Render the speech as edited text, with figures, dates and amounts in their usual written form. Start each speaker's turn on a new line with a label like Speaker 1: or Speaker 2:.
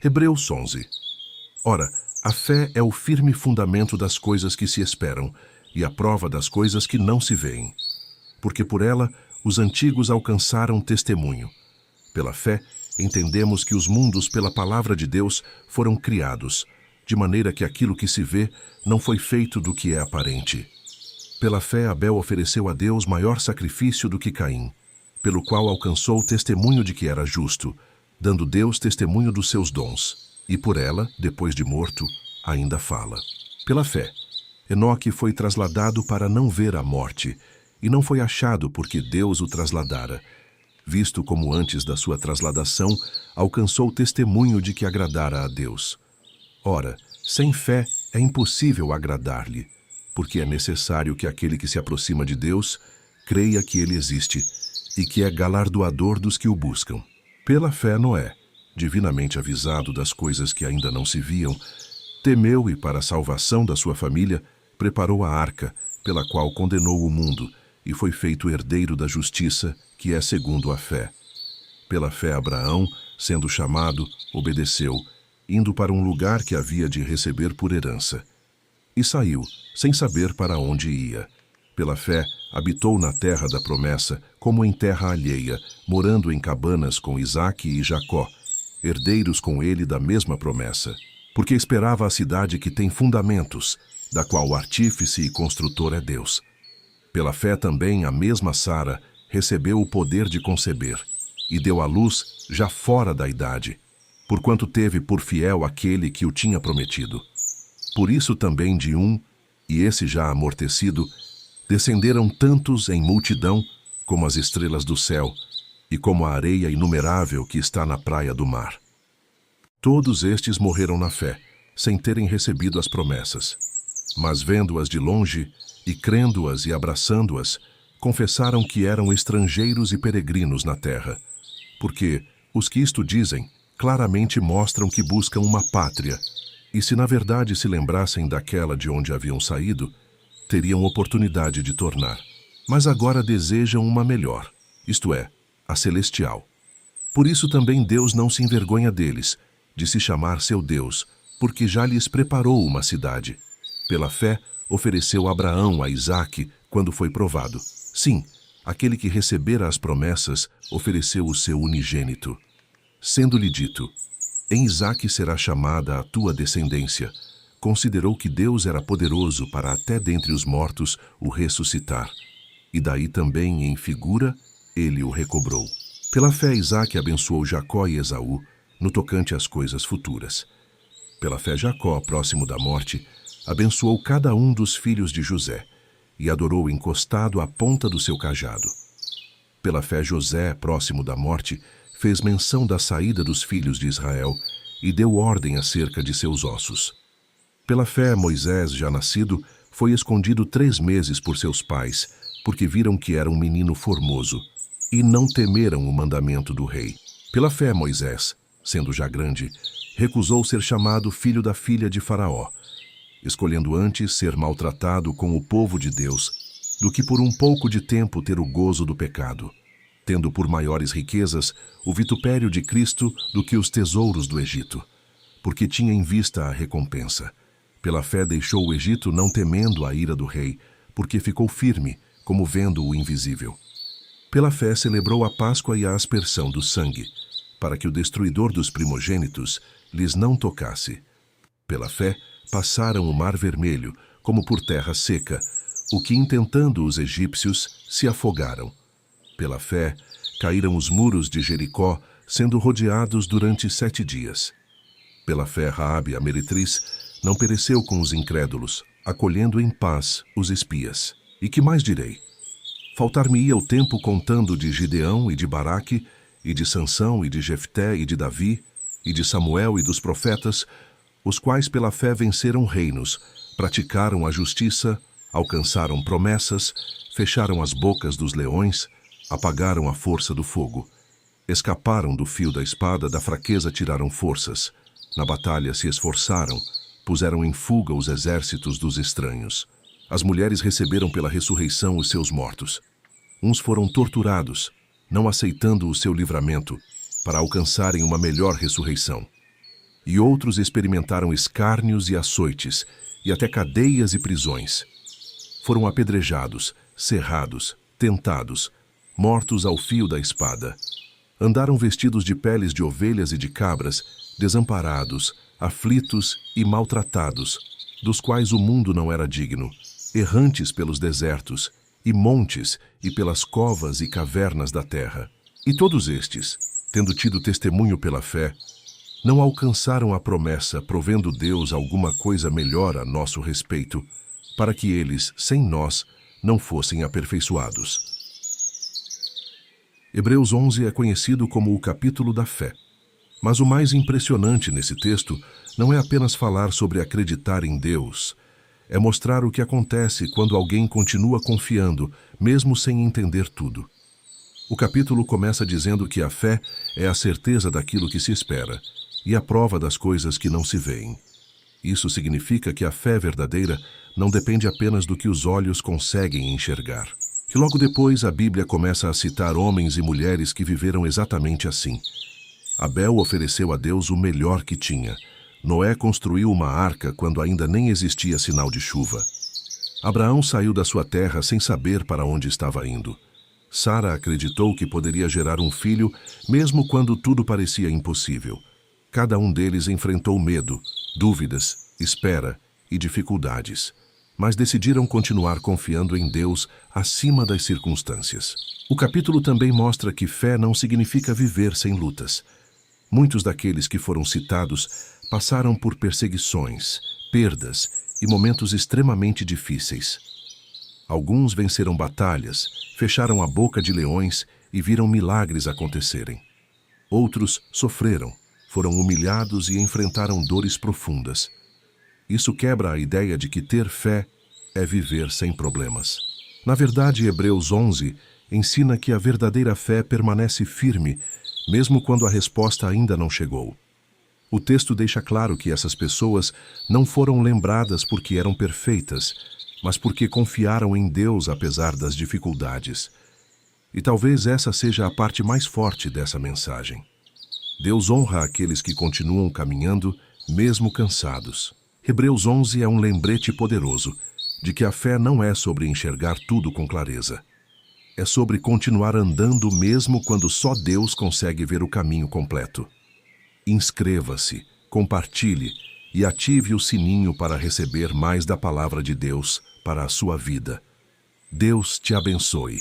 Speaker 1: Hebreus 11. Ora, a fé é o firme fundamento das coisas que se esperam e a prova das coisas que não se veem. Porque por ela os antigos alcançaram testemunho. Pela fé, entendemos que os mundos pela palavra de Deus foram criados, de maneira que aquilo que se vê não foi feito do que é aparente. Pela fé, Abel ofereceu a Deus maior sacrifício do que Caim, pelo qual alcançou o testemunho de que era justo, dando Deus testemunho dos seus dons, e por ela, depois de morto, ainda fala. Pela fé, Enoque foi trasladado para não ver a morte, e não foi achado porque Deus o trasladara, visto como antes da sua trasladação alcançou o testemunho de que agradara a Deus. Ora, sem fé é impossível agradar-lhe, porque é necessário que aquele que se aproxima de Deus creia que ele existe e que é galardoador dos que o buscam. Pela fé, Noé, divinamente avisado das coisas que ainda não se viam, temeu e, para a salvação da sua família, preparou a arca, pela qual condenou o mundo, e foi feito herdeiro da justiça, que é segundo a fé. Pela fé, Abraão, sendo chamado, obedeceu, indo para um lugar que havia de receber por herança. E saiu, sem saber para onde ia. Pela fé, habitou na terra da promessa, como em terra alheia, morando em cabanas com Isaque e Jacó, herdeiros com ele da mesma promessa, porque esperava a cidade que tem fundamentos, da qual o artífice e construtor é Deus. Pela fé também a mesma Sara recebeu o poder de conceber, e deu à luz já fora da idade, porquanto teve por fiel aquele que o tinha prometido. Por isso também de um, e esse já amortecido, descenderam tantos em multidão como as estrelas do céu, e como a areia inumerável que está na praia do mar. Todos estes morreram na fé, sem terem recebido as promessas. Mas vendo-as de longe, e crendo-as e abraçando-as, confessaram que eram estrangeiros e peregrinos na terra. Porque os que isto dizem, claramente mostram que buscam uma pátria, e se na verdade se lembrassem daquela de onde haviam saído, teriam oportunidade de tornar. Mas agora desejam uma melhor, isto é, a celestial. Por isso também Deus não se envergonha deles, de se chamar seu Deus, porque já lhes preparou uma cidade. Pela fé, ofereceu Abraão a Isaque quando foi provado. Sim, aquele que recebera as promessas ofereceu o seu unigênito. Sendo-lhe dito, em Isaque será chamada a tua descendência, considerou que Deus era poderoso para até dentre os mortos o ressuscitar. E daí também, em figura, ele o recobrou. Pela fé, Isaque abençoou Jacó e Esaú, no tocante às coisas futuras. Pela fé, Jacó, próximo da morte, abençoou cada um dos filhos de José, e adorou encostado à ponta do seu cajado. Pela fé, José, próximo da morte, fez menção da saída dos filhos de Israel, e deu ordem acerca de seus ossos. Pela fé, Moisés, já nascido, foi escondido 3 meses por seus pais, porque viram que era um menino formoso, e não temeram o mandamento do rei. Pela fé, Moisés, sendo já grande, recusou ser chamado filho da filha de Faraó, escolhendo antes ser maltratado com o povo de Deus, do que por um pouco de tempo ter o gozo do pecado, tendo por maiores riquezas o vitupério de Cristo do que os tesouros do Egito, porque tinha em vista a recompensa. Pela fé deixou o Egito não temendo a ira do rei, porque ficou firme, como vendo o invisível. Pela fé celebrou a Páscoa e a aspersão do sangue, para que o destruidor dos primogênitos lhes não tocasse. Pela fé passaram o mar vermelho, como por terra seca, o que, intentando os egípcios, se afogaram. Pela fé, caíram os muros de Jericó, sendo rodeados durante 7 dias. Pela fé, Raabe, a meretriz, não pereceu com os incrédulos, acolhendo em paz os espias. E que mais direi? Faltar-me-ia o tempo contando de Gideão e de Baraque, e de Sansão e de Jefté e de Davi, e de Samuel e dos profetas, os quais pela fé venceram reinos, praticaram a justiça, alcançaram promessas, fecharam as bocas dos leões, apagaram a força do fogo. Escaparam do fio da espada, da fraqueza tiraram forças. Na batalha se esforçaram, puseram em fuga os exércitos dos estranhos. As mulheres receberam pela ressurreição os seus mortos. Uns foram torturados, não aceitando o seu livramento, para alcançarem uma melhor ressurreição. e outros experimentaram escárnios e açoites, e até cadeias e prisões. Foram apedrejados, cerrados, tentados, mortos ao fio da espada. Andaram vestidos de peles de ovelhas e de cabras, desamparados, aflitos e maltratados, dos quais o mundo não era digno, errantes pelos desertos, e montes, e pelas covas e cavernas da terra. E todos estes, tendo tido testemunho pela fé, não alcançaram a promessa, provendo Deus alguma coisa melhor a nosso respeito, para que eles, sem nós, não fossem aperfeiçoados. Hebreus 11 é conhecido como o capítulo da fé. Mas o mais impressionante nesse texto não é apenas falar sobre acreditar em Deus, é mostrar o que acontece quando alguém continua confiando, mesmo sem entender tudo. O capítulo começa dizendo que a fé é a certeza daquilo que se espera e a prova das coisas que não se veem. Isso significa que a fé verdadeira não depende apenas do que os olhos conseguem enxergar. E logo depois a Bíblia começa a citar homens e mulheres que viveram exatamente assim. Abel ofereceu a Deus o melhor que tinha. Noé construiu uma arca quando ainda nem existia sinal de chuva. Abraão saiu da sua terra sem saber para onde estava indo. Sara acreditou que poderia gerar um filho, mesmo quando tudo parecia impossível. Cada um deles enfrentou medo, dúvidas, espera e dificuldades, mas decidiram continuar confiando em Deus acima das circunstâncias. O capítulo também mostra que fé não significa viver sem lutas. Muitos daqueles que foram citados passaram por perseguições, perdas e momentos extremamente difíceis. Alguns venceram batalhas, fecharam a boca de leões e viram milagres acontecerem. Outros sofreram, foram humilhados e enfrentaram dores profundas. Isso quebra a ideia de que ter fé é viver sem problemas. Na verdade, Hebreus 11 ensina que a verdadeira fé permanece firme, mesmo quando a resposta ainda não chegou. O texto deixa claro que essas pessoas não foram lembradas porque eram perfeitas, mas porque confiaram em Deus apesar das dificuldades. E talvez essa seja a parte mais forte dessa mensagem. Deus honra aqueles que continuam caminhando, mesmo cansados. Hebreus 11 é um lembrete poderoso de que a fé não é sobre enxergar tudo com clareza. É sobre continuar andando mesmo quando só Deus consegue ver o caminho completo. Inscreva-se, compartilhe e ative o sininho para receber mais da palavra de Deus para a sua vida. Deus te abençoe.